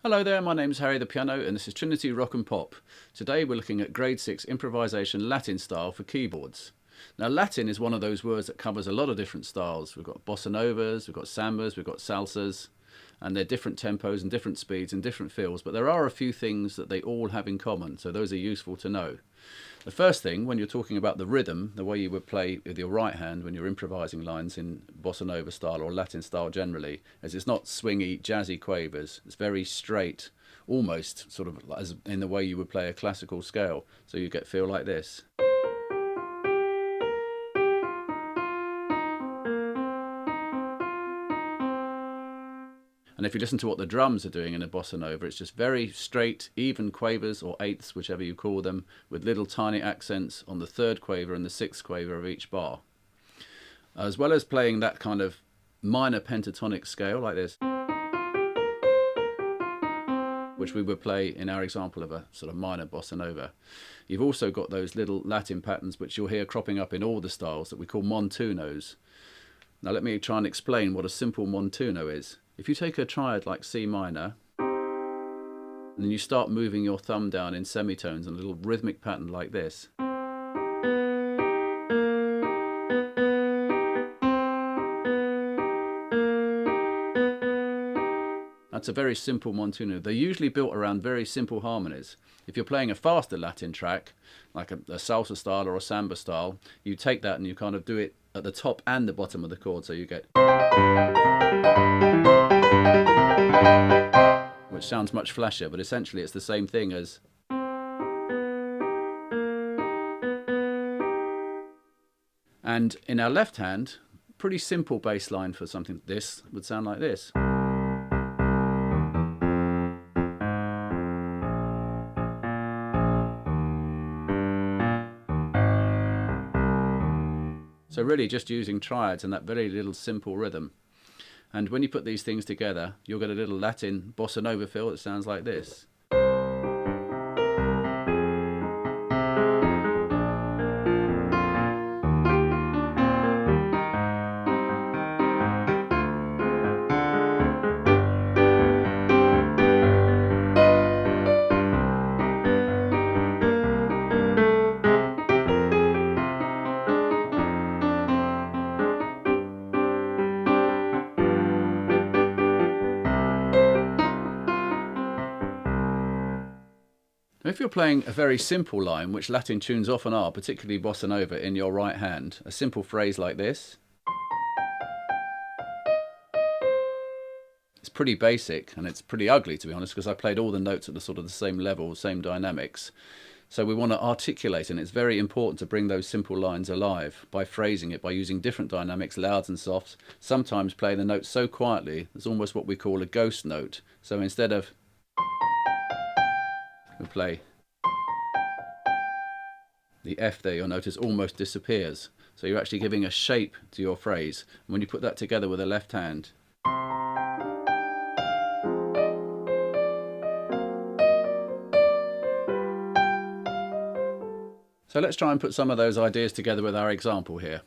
Hello there, my name's Harry the Piano and this is Trinity Rock and Pop. Today we're looking at grade 6 improvisation Latin style for keyboards. Now Latin is one of those words that covers a lot of different styles. We've got bossa novas, we've got sambas, we've got salsas, and they're different tempos and different speeds and different feels, but there are a few things that they all have in common, so those are useful to know. The first thing, when you're talking about the rhythm, the way you would play with your right hand when you're improvising lines in bossa nova style or Latin style generally, is it's not swingy, jazzy quavers. It's very straight, almost sort of as in the way you would play a classical scale. So you get feel like this. And if you listen to what the drums are doing in a bossa nova, it's just very straight, even quavers or eighths, whichever you call them, with little tiny accents on the third quaver and the sixth quaver of each bar. As well as playing that kind of minor pentatonic scale like this, which we would play in our example of a sort of minor bossa nova. You've also got those little Latin patterns which you'll hear cropping up in all the styles that we call Montunos. Now let me try and explain what a simple Montuno is. If you take a triad like C minor, and then you start moving your thumb down in semitones in a little rhythmic pattern like this, that's a very simple Montuno. They're usually built around very simple harmonies. If you're playing a faster Latin track, like a salsa style or a samba style, you take that and you kind of do it at the top and the bottom of the chord, so you get, which sounds much flashier, but essentially it's the same thing as. And in our left hand, pretty simple bass line for something. This would sound like this. So really just using triads and that very little simple rhythm. And when you put these things together, you'll get a little Latin bossa nova feel that sounds like this. If you're playing a very simple line, which Latin tunes often are, particularly bossa nova, in your right hand, a simple phrase like this, it's pretty basic and it's pretty ugly, to be honest, because I played all the notes at the sort of the same level, same dynamics. So we want to articulate, and it's very important to bring those simple lines alive by phrasing it, by using different dynamics, louds and softs, sometimes playing the notes so quietly, it's almost what we call a ghost note. So instead of, we play the F there, you'll notice almost disappears. So you're actually giving a shape to your phrase. And when you put that together with the left hand, so let's try and put some of those ideas together with our example here.